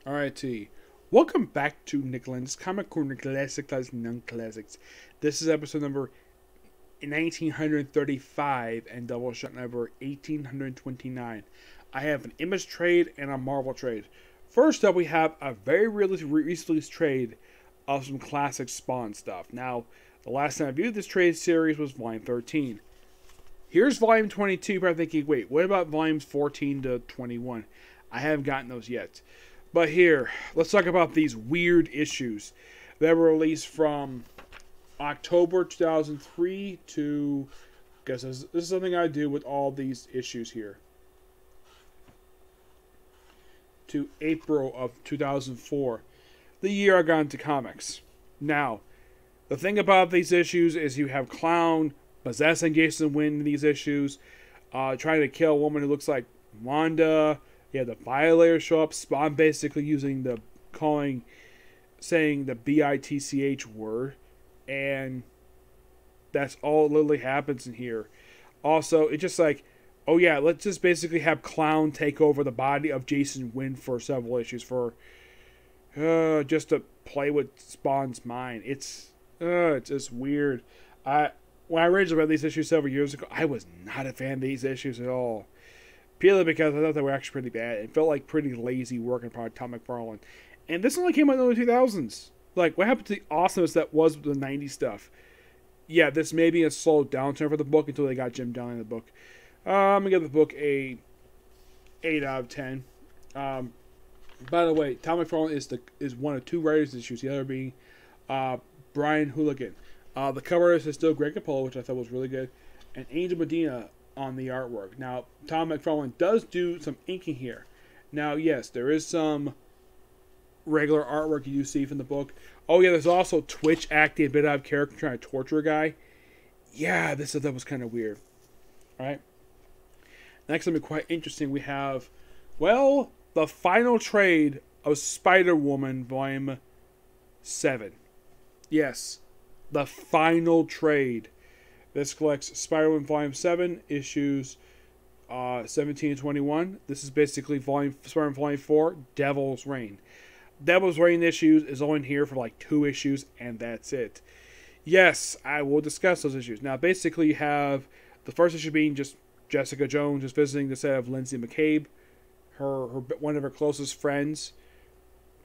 Alrighty. Welcome back to Nick Lenz, Comic Corner Classic Classics Non-Classics. This is episode number 1935 and Doubleshot number 1829. I have an Image trade and a Marvel trade. First up, we have a very recently trade of some classic Spawn stuff. Now, the last time I viewed this trade series was Volume 13. Here's Volume 22, you're probably thinking, wait, what about Volumes 14 to 21? I haven't gotten those yet. But here, let's talk about these weird issues that were released from October 2003 to, I guess this is something I do with all these issues here, to April of 2004, the year I got into comics. Now, the thing about these issues is you have Clown possessing Jason Wynn in these issues, trying to kill a woman who looks like Wanda. Yeah, the Violator show up. Spawn basically using saying the BITCH word, and that's all literally happens in here. Also, it's just like, oh yeah, let's just basically have Clown take over the body of Jason Wynn for several issues for just to play with Spawn's mind. It's just weird. When I originally read these issues several years ago, I was not a fan of these issues at all. Purely because I thought they were actually pretty bad. It felt like pretty lazy working for Tom McFarlane. And this only came out in the 2000s. Like, what happened to the awesomeness that was the 90s stuff? Yeah, this may be a slow downturn for the book until they got Jim Down in the book. I'm going to give the book a 8 out of 10. By the way, Tom McFarlane is one of two writers' issues, the other being Brian Hooligan. The cover artist is still Greg Capullo, which I thought was really good, and Angel Medina on the artwork. Now, Tom McFarlane does do some inking here. Now, yes, there is some regular artwork you see from the book. Oh, yeah, there's also Twitch acting a bit out of character trying to torture a guy. Yeah, that was kind of weird. Alright. Next, something quite interesting. We have, well, the final trade of Spider-Woman, Volume 7. Yes, the final trade. This collects Spider-Man Volume 7, issues 17 and 21. This is basically Spider-Man Volume 4, Devil's Reign. Devil's Reign issues is only here for like 2 issues, and that's it. Yes, I will discuss those issues. Now, basically, you have the first issue being just Jessica Jones just visiting the set of Lindsay McCabe, one of her closest friends,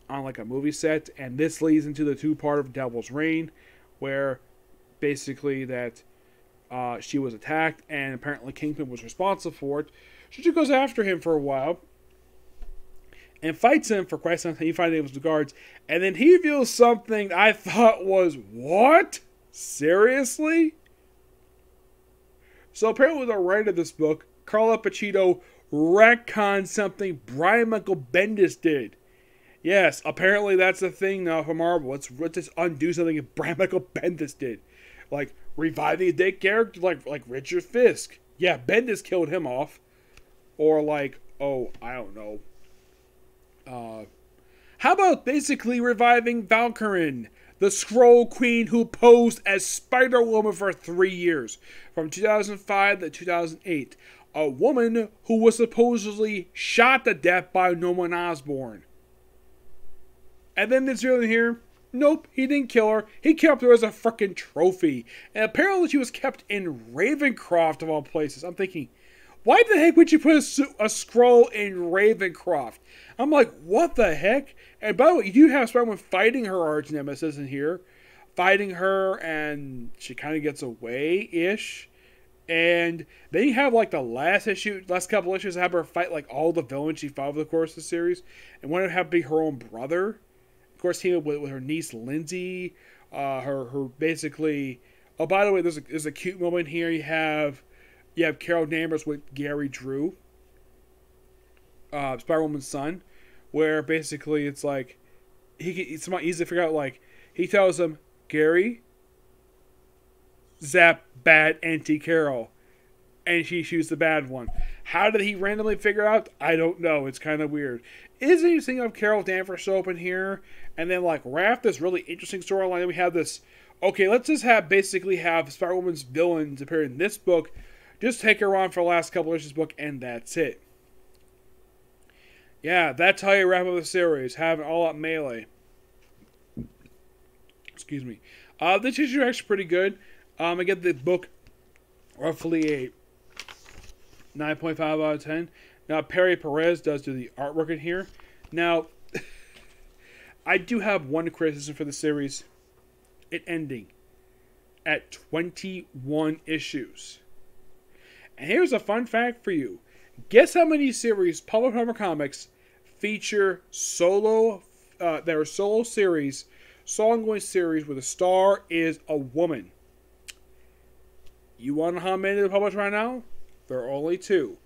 on like a movie set, and this leads into the 2-part of Devil's Reign, where basically that she was attacked, and apparently Kingpin was responsible for it. So she goes after him for a while and fights him for quite some time. He finally able to guards, and then he reveals something I thought was, what? Seriously? So apparently the writer of this book, Karla Pacheco, retconned something Brian Michael Bendis did. Yes, apparently that's the thing now for Marvel. Let's just undo something that Brian Michael Bendis did. Like, reviving a dead character like Richard Fisk. Yeah, Bendis killed him off. Or like, oh, I don't know. How about basically reviving Valkyrie, the Skrull Queen who posed as Spider-Woman for 3 years, from 2005 to 2008. A woman who was supposedly shot to death by Norman Osborn. And then this villain here, nope, he didn't kill her. He kept her as a frickin' trophy. And apparently she was kept in Ravencroft of all places. I'm thinking, why the heck would you put a Skrull in Ravencroft? I'm like, what the heck? And by the way, you do have Spider-Man fighting her arch nemesis in here. Fighting her, and she kind of gets away-ish. And then you have like the last couple issues, have her fight like all the villains she fought over the course of the series. And one of them have to be her own brother. Of course, team with her niece Lindsay, her basically. Oh, by the way, there's a cute moment here. You have Carol Danvers with Gary Drew, Spider-Woman's son, where basically it's like it's not easy to figure out. Like, he tells him, Gary, zap bad Auntie Carol, and she shoots the bad one. How did he randomly figure out? I don't know. It's kind of weird. Is it interesting of Carol Danvers show up in here, and then like wrap this really interesting storyline? We have this. Okay, let's just basically have Spider-Woman's villains appear in this book. Just take her on for the last couple of issues book, and that's it. Yeah, that's how you wrap up the series. Have an all-out melee. Excuse me. This issue is actually pretty good. I get the book roughly a 9.5 out of 10. Now, Perry Perez does do the artwork in here. Now, I do have one criticism for the series. It ending at 21 issues. And here's a fun fact for you. Guess how many series Public Hammer Comics feature solo, their solo series, solo-ongoing series where the star is a woman? You want to know how many they're published right now? There are only two.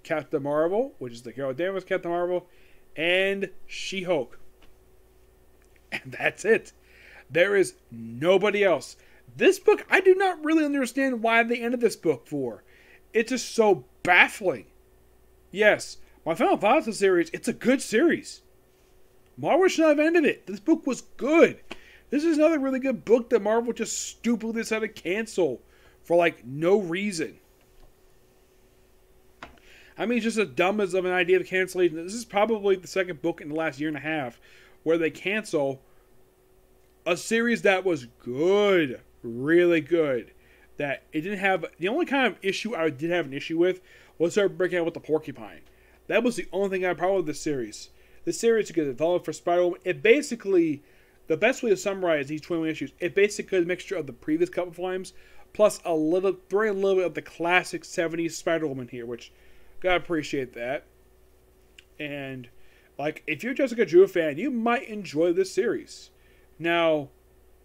Captain Marvel, which is the Carol Danvers Captain Marvel, and She-Hulk. And that's it. There is nobody else. This book, I do not really understand why they ended this book for. It's just so baffling. Yes, my final thoughts of the series, it's a good series. Marvel should not have ended it. This book was good. This is another really good book that Marvel just stupidly decided to cancel for like no reason. I mean, it's just as dumb as of an idea of cancellation. This is probably the second book in the last year and a half where they cancel a series that was good, really good. That it didn't have, the only kind of issue I did have an issue with was her breaking out with the porcupine. That was the only thing I had a problem with this series. This series is developed for Spider-Woman. It basically, the best way to summarize these 21 issues, it basically is a mixture of the previous couple of volumes plus throwing a little bit of the classic 70s Spider-Woman here, which gotta appreciate that. And like, if you're a Jessica Drew fan, you might enjoy this series. Now,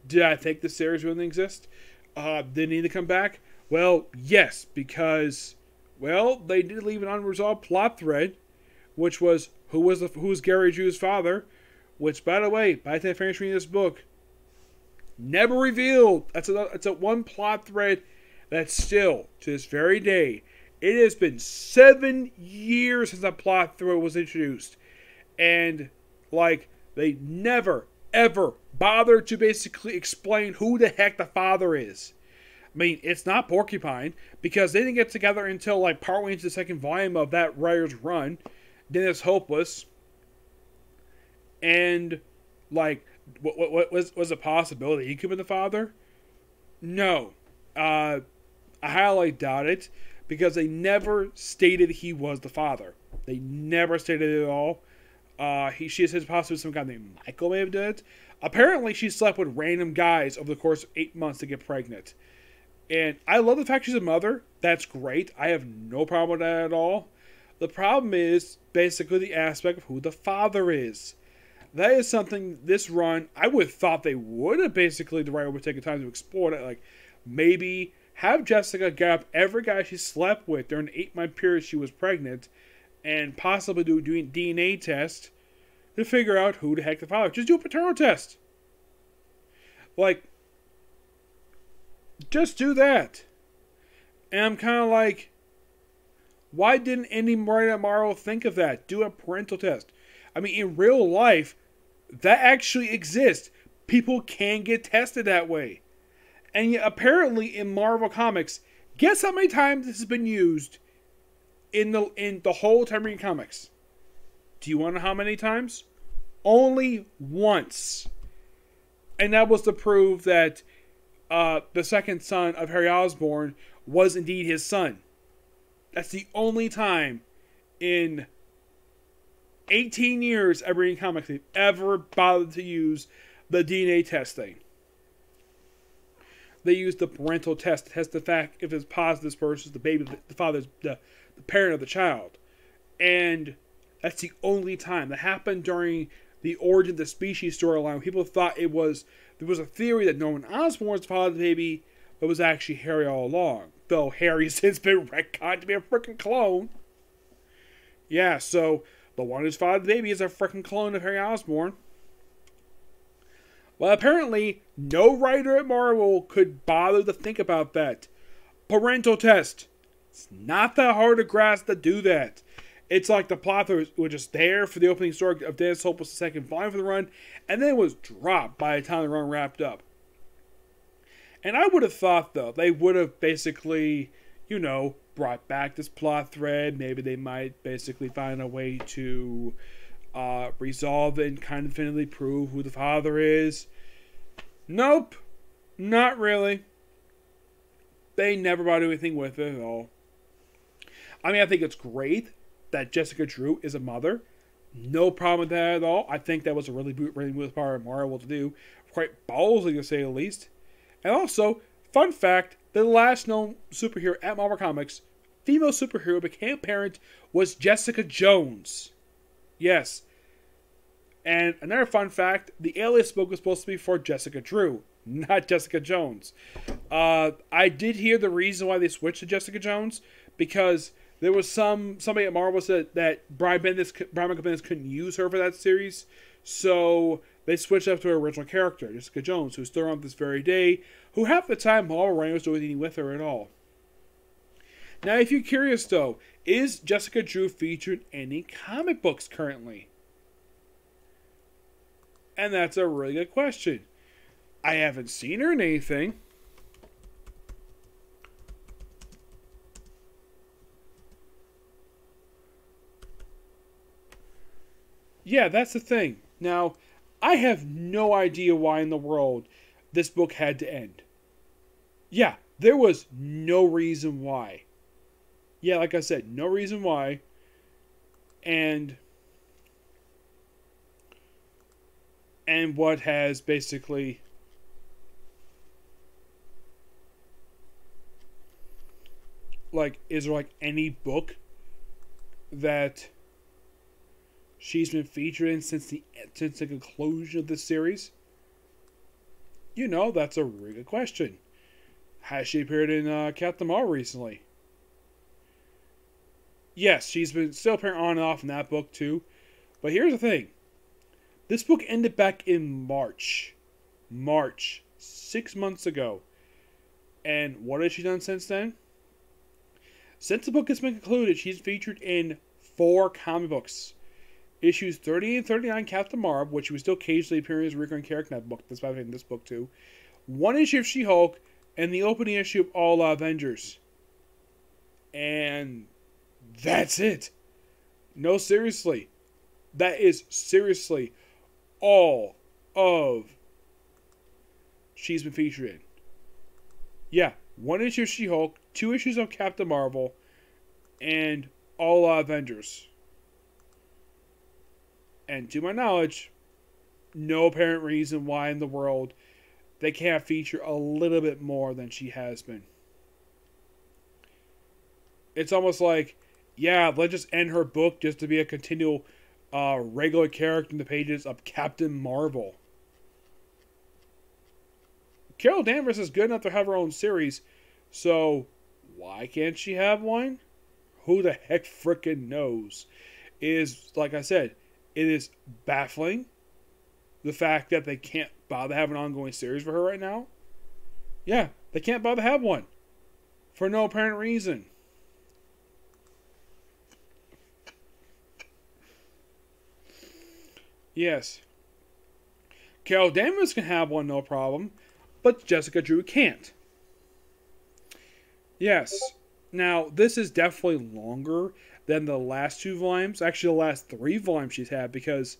did I think the series really exist? Did it need to come back? Well, yes, because, well, they did leave an unresolved plot thread, which was who was Gary Drew's father, which, by the way, by the time I finished reading this book, never revealed. It's a one plot thread that still, to this very day, it has been 7 years since that plot thread was introduced. And, like, they never, ever bothered to basically explain who the heck the father is. I mean, it's not Porcupine, because they didn't get together until, like, partway into the second volume of that writer's run. Then it's hopeless. And, like, what was a possibility? He could be the father? No. I highly doubt it, because they never stated he was the father. They never stated it at all. She says possibly some guy named Michael may have done it. Apparently, she slept with random guys over the course of 8 months to get pregnant. And I love the fact she's a mother. That's great. I have no problem with that at all. The problem is basically the aspect of who the father is. That is something this run, I would have thought they would have basically, the writer would take the time to explore it. Like, maybe have Jessica get up every guy she slept with during the 8-month period she was pregnant and possibly doing DNA test to figure out who the heck the father is. Just do a paternal test. Like, just do that. And I'm kind of like, why didn't any writer at Marvel think of that? Do a parental test. I mean, in real life, that actually exists. People can get tested that way. And yet, apparently, in Marvel Comics, guess how many times this has been used in the whole time reading comics? Do you want to know how many times? Only once. And that was to prove that the second son of Harry Osborn was indeed his son. That's the only time in 18 years of reading comics they've ever bothered to use the DNA testing. They used the parental test to test the fact if it's positive this person is the baby, the father's the parent of the child. And that's the only time. That happened during the Origin of the Species storyline. People thought there was a theory that Norman Osborn was the father of the baby, but it was actually Harry all along. Though Harry has since been retconned to be a freaking clone. Yeah, so the one who's fathered the baby is a freaking clone of Harry Osborn. Well, apparently, no writer at Marvel could bother to think about that. Parental test. It's not that hard to grasp to do that. It's like the plot was just there for the opening story of Dennis Hope was the second volume for the run, and then it was dropped by the time the run wrapped up. And I would have thought, though, they would have basically brought back this plot thread. Maybe they might basically find a way to resolve it and kind of definitively prove who the father is. Nope. Not really. They never brought anything with it at all. I mean, I think it's great that Jessica Drew is a mother. No problem with that at all. I think that was a really good part of Marvel to do. Quite ballsy, to say the least. And also, fun fact, the last known superhero at Marvel Comics, female superhero, became a parent, was Jessica Jones. Yes. And another fun fact, the alias book was supposed to be for Jessica Drew, not Jessica Jones. I did hear the reason why they switched to Jessica Jones, because there was somebody at Marvel said that Brian Michael Bendis couldn't use her for that series, so they switched up to her original character, Jessica Jones, who's still on this very day, who half the time Marvel was doing anything with her at all. Now, if you're curious though, is Jessica Drew featured in any comic books currently? And that's a really good question. I haven't seen her in anything. Yeah, that's the thing. Now, I have no idea why in the world this book had to end. Yeah, there was no reason why. Yeah, like I said, no reason why. And what has basically is there any book that she's been featured in since the conclusion of this series? That's a really good question. Has she appeared in Captain Marvel recently? Yes, she's been still appearing on and off in that book too. But here's the thing. This book ended back in March. 6 months ago. And what has she done since then? Since the book has been concluded, she's featured in 4 comic books. Issues 30 and 39 Captain Marvel, which was still occasionally appearing as a recurring character in that book. That's why in this book too. 1 issue of She-Hulk, and the opening issue of All Avengers. And that's it. No, seriously. That is seriously all of she's been featured in. Yeah, 1 issue of She-Hulk, 2 issues of Captain Marvel, and All Avengers. And to my knowledge, no apparent reason why in the world they can't feature a little bit more than she has been. It's almost like, yeah, let's just end her book just to be a continual regular character in the pages of Captain Marvel. Carol Danvers is good enough to have her own series, so why can't she have one? Who the heck frickin' knows? Like I said, it is baffling the fact that they can't bother to have an ongoing series for her right now. Yeah, they can't bother to have one for no apparent reason. Yes. Carol Danvers can have one, no problem, but Jessica Drew can't. Yes. Now, this is definitely longer than the last 2 volumes. Actually, the last 3 volumes she's had, because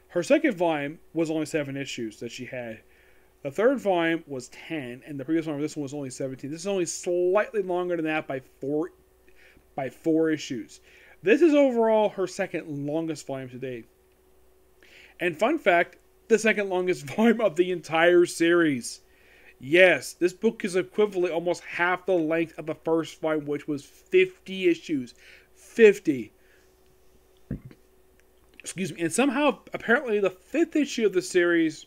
her second volume was only 7 issues that she had. The third volume was 10, and the previous one, this one was only 17. This is only slightly longer than that by 4 issues. This is overall her second longest volume to date. And fun fact, the second longest volume of the entire series. Yes, this book is equivalent almost half the length of the first volume, which was 50 issues. 50. Excuse me. And somehow, apparently, the 5th issue of the series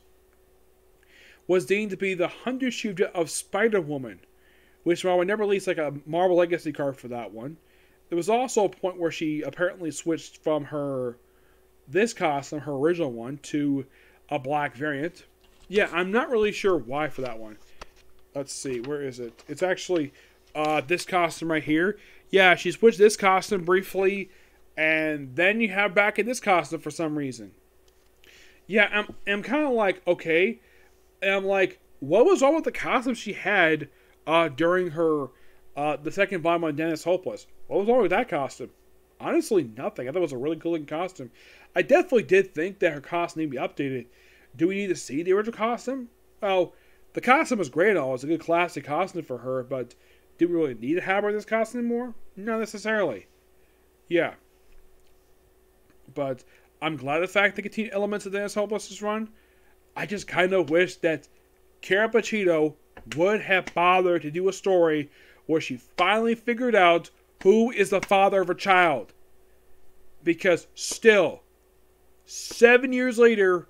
was deemed to be the 100th issue of Spider-Woman, which Marvel never released like a Marvel Legacy card for that one. There was also a point where she apparently switched from this costume, her original one, to a black variant. Yeah, I'm not really sure why for that one. Let's see, where is it? It's actually this costume right here. Yeah, she switched this costume briefly, and then you have back in this costume for some reason. Yeah, I'm kind of like, okay. And I'm like, what was wrong with the costume she had during her The second volume on Dennis Hopeless. What was wrong with that costume? Honestly, nothing. I thought it was a really cool looking costume. I definitely did think that her costume needed to be updated. Do we need to see the original costume? Well, the costume was great and all. It's a good classic costume for her, but do we really need to have her in this costume anymore? Not necessarily. Yeah. But I'm glad the fact they continue elements of Dennis Hopeless's run. I just kind of wish that Karla Pacheco would have bothered to do a story where she finally figured out who is the father of her child. Because still, 7 years later,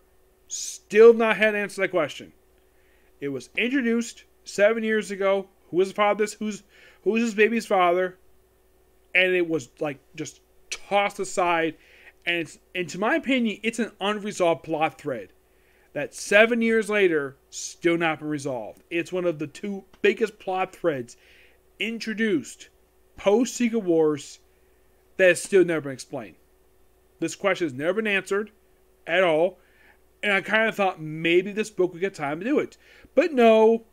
still not had an answer to that question. It was introduced 7 years ago. Who is the father? Who's this baby's father? And it was like just tossed aside. And to my opinion, it's an unresolved plot thread that 7 years later still not been resolved. It's one of the two biggest plot threads introduced post Secret Wars that has still never been explained. This question has never been answered at all, and I kind of thought maybe this book would get time to do it. But no,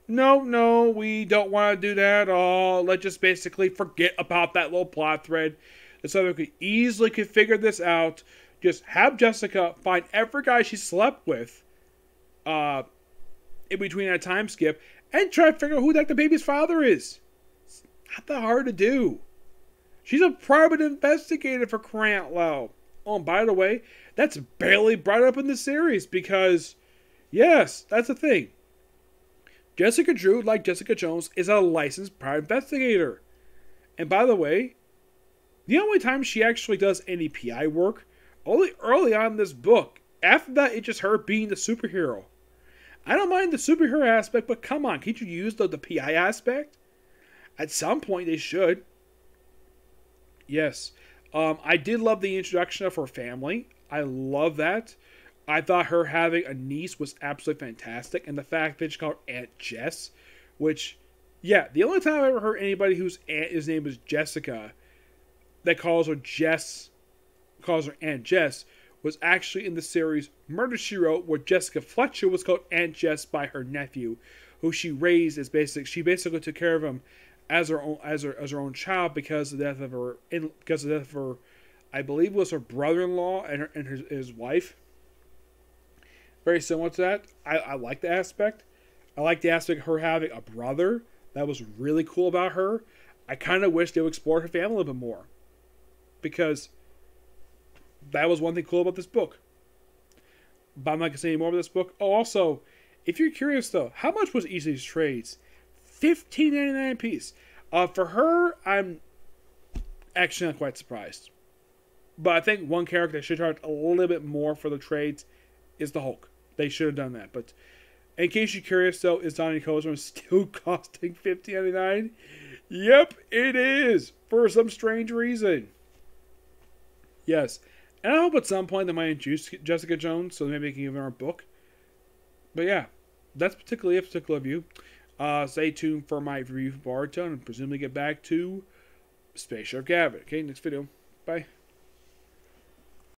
we don't want to do that at all. Let's just basically forget about that little plot thread. So we could easily figure this out. Just have Jessica find every guy she slept with in between that time skip and try to figure out who the baby's father is. It's not that hard to do. She's a private investigator, for crying out loud. Oh, and by the way, that's barely brought up in the series because, yes, that's the thing. Jessica Drew, like Jessica Jones, is a licensed private investigator. And by the way, the only time she actually does any PI work, only early on in this book. After that, it's just her being the superhero. I don't mind the superhero aspect, but come on, can't you use the PI aspect? At some point, they should. Yes. I did love the introduction of her family. I love that. I thought her having a niece was absolutely fantastic. And the fact that she called her Aunt Jess, which, yeah, the only time I ever heard anybody whose name is Jessica that calls her Aunt Jess, was actually in the series Murder, She Wrote, where Jessica Fletcher was called Aunt Jess by her nephew, who she raised as she basically took care of him as her own child because of the death of her, I believe it was her brother-in-law and his wife. Very similar to that. I like the aspect. I like the aspect of her having a brother. That was really cool about her. I kind of wish they would explore her family a little bit more, because that was one thing cool about this book. But I'm not going to say any more about this book. Oh, also, if you're curious though, how much was each of these trades? $15.99 a piece. For her, I'm actually not quite surprised. But I think one character that should charge a little bit more for the trades is the Hulk. They should have done that. But in case you're curious though, is Donny Kozman still costing $15.99? Yep, it is. For some strange reason. Yes. And I hope at some point they might introduce Jessica Jones so maybe they can give her a book. But yeah, that's particularly a particular view. Stay tuned for my review for Baruto and presumably get back to Spaceship Gavin. Okay, next video. Bye.